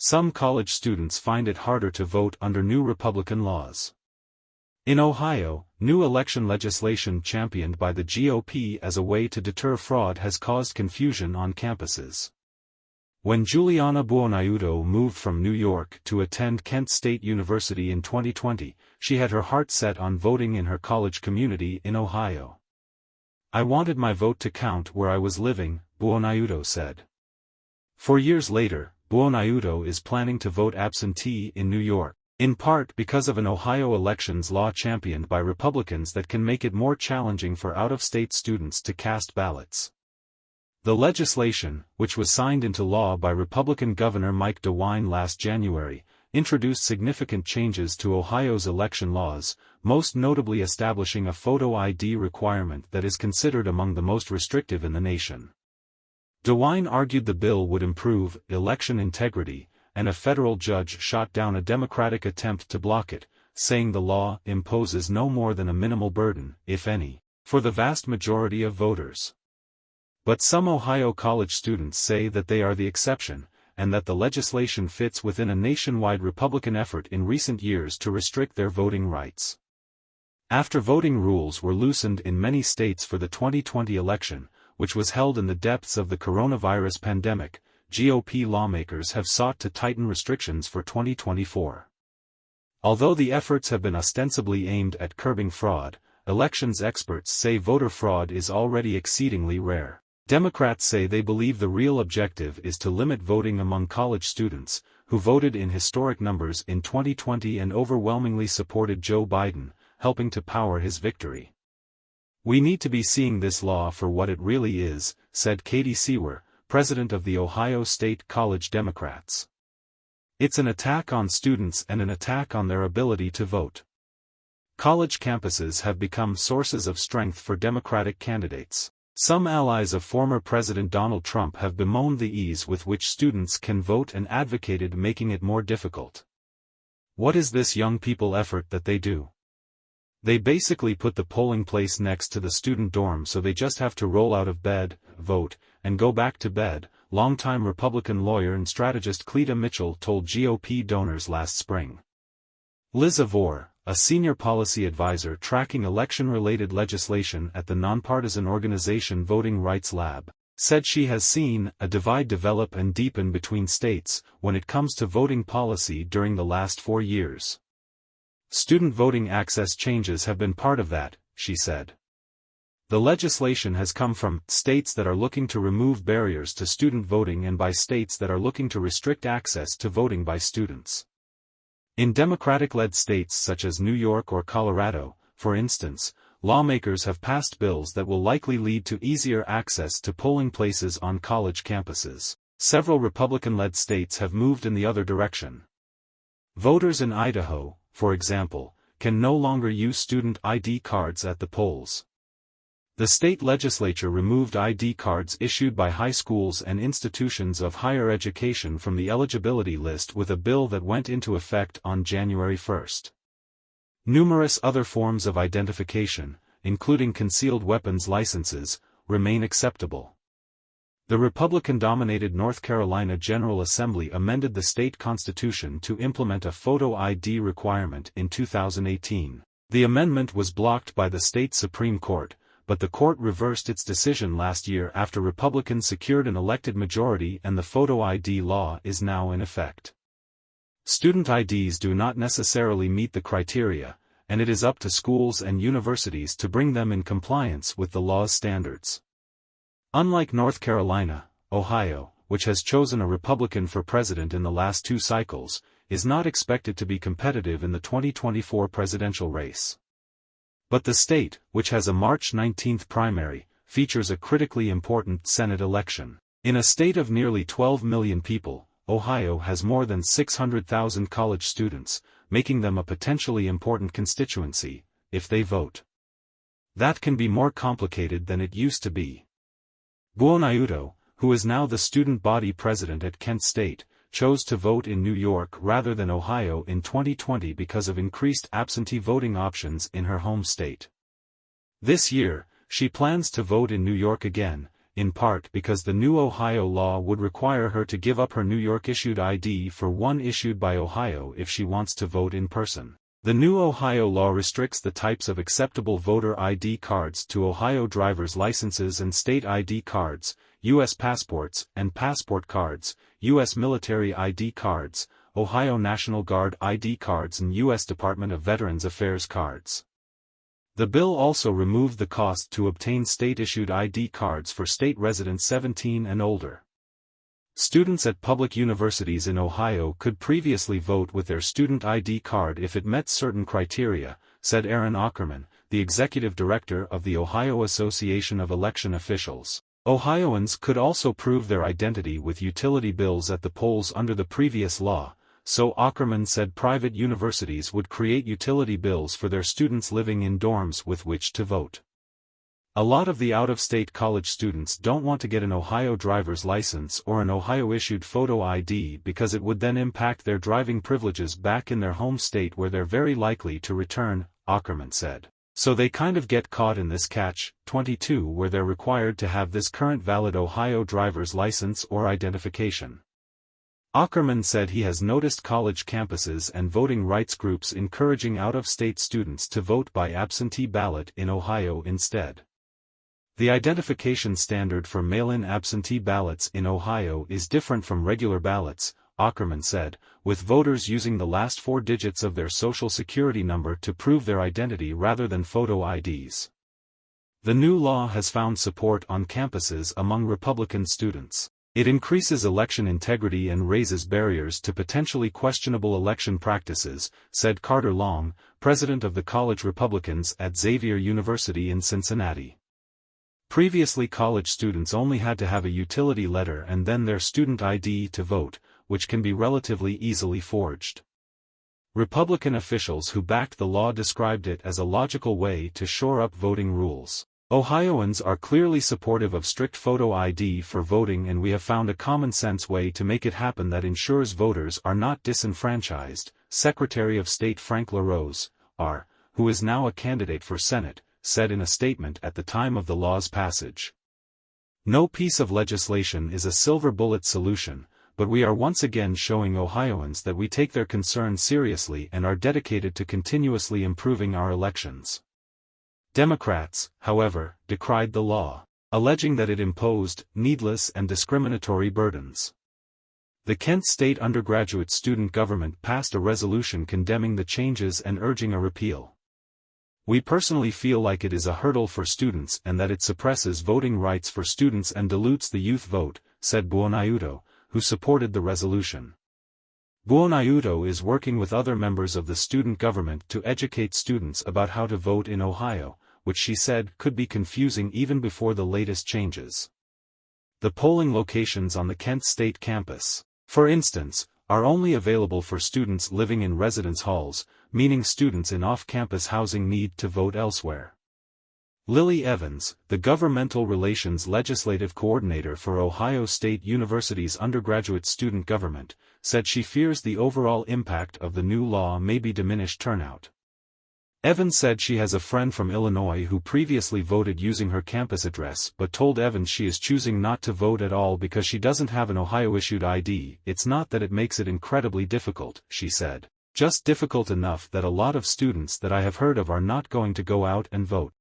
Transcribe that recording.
Some college students find it harder to vote under new Republican laws. In Ohio, new election legislation championed by the GOP as a way to deter fraud has caused confusion on campuses. When Juliana Buonaiuto moved from New York to attend Kent State University in 2020, she had her heart set on voting in her college community in Ohio. "I wanted my vote to count where I was living," Buonaiuto said. 4 years later, Buonaiuto is planning to vote absentee in New York, in part because of an Ohio elections law championed by Republicans that can make it more challenging for out-of-state students to cast ballots. The legislation, which was signed into law by Republican Governor DeWine last January, introduced significant changes to Ohio's election laws, most notably establishing a photo ID requirement that is considered among the most restrictive in the nation. DeWine argued the bill would improve election integrity, and a federal judge shot down a Democratic attempt to block it, saying the law imposes no more than a minimal burden, if any, for the vast majority of voters. But some Ohio college students say that they are the exception, and that the legislation fits within a nationwide Republican effort in recent years to restrict their voting rights. After voting rules were loosened in many states for the 2020 election, which was held in the depths of the coronavirus pandemic, GOP lawmakers have sought to tighten restrictions for 2024. Although the efforts have been ostensibly aimed at curbing fraud, elections experts say voter fraud is already exceedingly rare. Democrats say they believe the real objective is to limit voting among college students, who voted in historic numbers in 2020 and overwhelmingly supported Joe Biden, helping to power his victory. "We need to be seeing this law for what it really is," said Katie Sewer, president of the Ohio State College Democrats. "It's an attack on students and an attack on their ability to vote." College campuses have become sources of strength for Democratic candidates. Some allies of former President Donald Trump have bemoaned the ease with which students can vote and advocated making it more difficult. What is this young people effort that they do? They basically put the polling place next to the student dorm so they just have to roll out of bed, vote, and go back to bed, longtime Republican lawyer and strategist Cleta Mitchell told GOP donors last spring. Liz Avor, a senior policy advisor tracking election-related legislation at the nonpartisan organization Voting Rights Lab, said she has seen a divide develop and deepen between states when it comes to voting policy during the last 4 years. Student voting access changes have been part of that, she said. The legislation has come from states that are looking to remove barriers to student voting and by states that are looking to restrict access to voting by students. In Democratic-led states such as New York or Colorado, for instance, lawmakers have passed bills that will likely lead to easier access to polling places on college campuses. Several Republican-led states have moved in the other direction. Voters in Idaho, for example, can no longer use student ID cards at the polls. The state legislature removed ID cards issued by high schools and institutions of higher education from the eligibility list with a bill that went into effect on January 1. Numerous other forms of identification, including concealed weapons licenses, remain acceptable. The Republican-dominated North Carolina General Assembly amended the state constitution to implement a photo ID requirement in 2018. The amendment was blocked by the state Supreme Court, but the court reversed its decision last year after Republicans secured an elected majority and the photo ID law is now in effect. Student IDs do not necessarily meet the criteria, and it is up to schools and universities to bring them in compliance with the law's standards. Unlike North Carolina, Ohio, which has chosen a Republican for president in the last 2 cycles, is not expected to be competitive in the 2024 presidential race. But the state, which has a March 19 primary, features a critically important Senate election. In a state of nearly 12 million people, Ohio has more than 600,000 college students, making them a potentially important constituency, if they vote. That can be more complicated than it used to be. Buonaiuto, who is now the student body president at Kent State, chose to vote in New York rather than Ohio in 2020 because of increased absentee voting options in her home state. This year, she plans to vote in New York again, in part because the new Ohio law would require her to give up her New York-issued ID for one issued by Ohio if she wants to vote in person. The new Ohio law restricts the types of acceptable voter ID cards to Ohio driver's licenses and state ID cards, U.S. passports and passport cards, U.S. military ID cards, Ohio National Guard ID cards and U.S. Department of Veterans Affairs cards. The bill also removed the cost to obtain state-issued ID cards for state residents 17 and older. Students at public universities in Ohio could previously vote with their student ID card if it met certain criteria, said Aaron Ackerman, the executive director of the Ohio Association of Election Officials. Ohioans could also prove their identity with utility bills at the polls under the previous law, so Ackerman said private universities would create utility bills for their students living in dorms with which to vote. A lot of the out-of-state college students don't want to get an Ohio driver's license or an Ohio-issued photo ID because it would then impact their driving privileges back in their home state where they're very likely to return, Ackerman said. So they kind of get caught in this catch-22 where they're required to have this current valid Ohio driver's license or identification. Ackerman said he has noticed college campuses and voting rights groups encouraging out-of-state students to vote by absentee ballot in Ohio instead. The identification standard for mail-in absentee ballots in Ohio is different from regular ballots, Ackerman said, with voters using the last 4 digits of their social security number to prove their identity rather than photo IDs. The new law has found support on campuses among Republican students. It increases election integrity and raises barriers to potentially questionable election practices, said Carter Long, president of the College Republicans at Xavier University in Cincinnati. Previously college students only had to have a utility letter and then their student ID to vote, which can be relatively easily forged. Republican officials who backed the law described it as a logical way to shore up voting rules. Ohioans are clearly supportive of strict photo ID for voting, and we have found a common-sense way to make it happen that ensures voters are not disenfranchised, Secretary of State Frank LaRose, R., who is now a candidate for Senate, said in a statement at the time of the law's passage. No piece of legislation is a silver bullet solution, but we are once again showing Ohioans that we take their concerns seriously and are dedicated to continuously improving our elections. Democrats, however, decried the law, alleging that it imposed needless and discriminatory burdens. The Kent State undergraduate student government passed a resolution condemning the changes and urging a repeal. We personally feel like it is a hurdle for students and that it suppresses voting rights for students and dilutes the youth vote, said Buonaiuto, who supported the resolution. Buonaiuto is working with other members of the student government to educate students about how to vote in Ohio, which she said could be confusing even before the latest changes. The polling locations on the Kent State campus, for instance, are only available for students living in residence halls, meaning students in off-campus housing need to vote elsewhere. Lily Evans, the Governmental Relations Legislative Coordinator for Ohio State University's undergraduate student government, said she fears the overall impact of the new law may be diminished turnout. Evans said she has a friend from Illinois who previously voted using her campus address but told Evans she is choosing not to vote at all because she doesn't have an Ohio-issued ID. It's not that it makes it incredibly difficult, she said. Just difficult enough that a lot of students that I have heard of are not going to go out and vote.